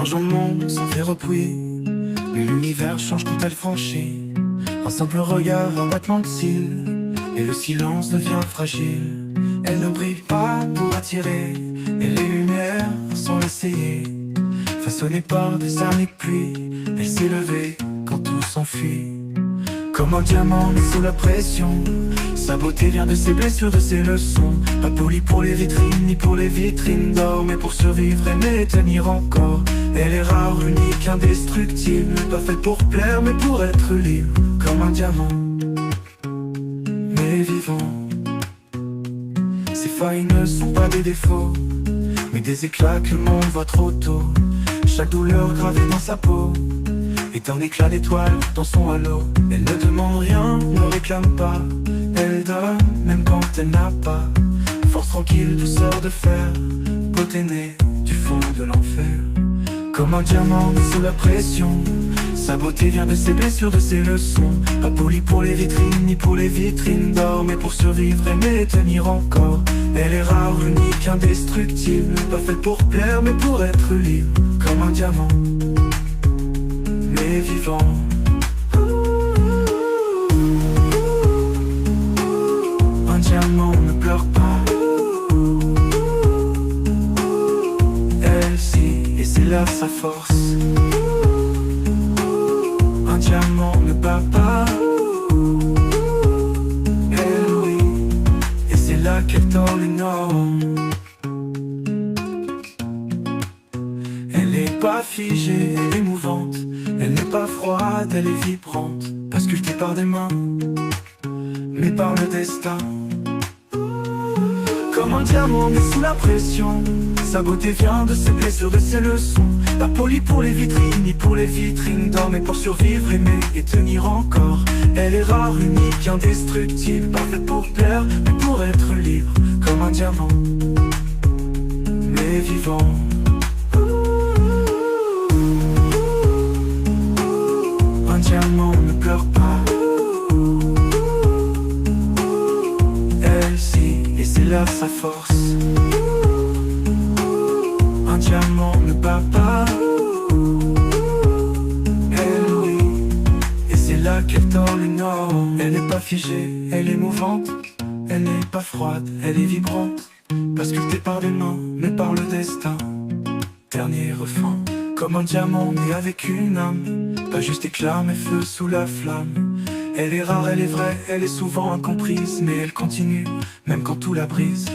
change au monde sans faire bruit, mais l'univers change quand elle franchit. Un simple regard, un battement de cils, et le silence devient fragile. Elle ne brille pas pour attirer, et les lumières sans l'essayer. Façonnée par des années de pluie, elle s'est levée quand tout s'enfuit. Comme un diamant sous la pression, sa beauté vient de ses blessures, de ses leçons. Pas polie pour les vitrines, ni pour les vitrines d'or, mais pour survivre, aimer et tenir encore. Elle est rare, unique, indestructible, pas faite pour plaire, mais pour être libre. Comme un diamant, mais vivant. Ses failles ne sont pas des défauts, mais des éclats que le monde voit trop tôt. Chaque douleur gravée dans sa peau est un éclat d'étoile dans son halo. Elle ne demande rien, ne réclame pas. Elle donne, même quand elle n'a pas. Force tranquille, douceur de fer, beauté née du fond de l'enfer. Comme un diamant sous la pression, sa beauté vient de ses blessures, de ses leçons. Pas polie pour les vitrines, ni pour les vitrines d'or, mais pour survivre, aimer et tenir encore. Elle est rare, unique, indestructible, pas faite pour plaire, mais pour être libre. Comme un diamant, mais vivant. Un diamant ne pleure pas. Elle scie, et c'est là sa force. Un diamant ne bat pas. Elle oui, et c'est là qu'elle tord les normes. Elle n'est pas figée, elle est mouvante. Elle n'est pas froide, elle est vibrante. Pas sculptée par des mains, mais par le destin. Comme un diamant mais sous la pression, sa beauté vient de ses blessures, de ses leçons. Pas polie pour les vitrines, ni pour les vitrines d'or, mais pour survivre, aimer et tenir encore. Elle est rare, unique, indestructible, pas faite pour plaire, mais pour être libre. Comme un diamant, mais vivant. Un diamant ne pleure pas. Elle scie, et c'est là sa force. Un diamant ne bat pas. Elle oui, et c'est là qu'elle tord les normes. Elle n'est pas figée, elle est mouvante. Elle n'est pas froide, elle est vibrante. Pas sculptée par des mains, mais par le destin. Dernier refrain. Comme un diamant mais avec une âme, pas juste éclat mais feu sous la flamme. Elle est rare, elle est vraie, elle est souvent incomprise, mais elle continue, même quand tout la brise.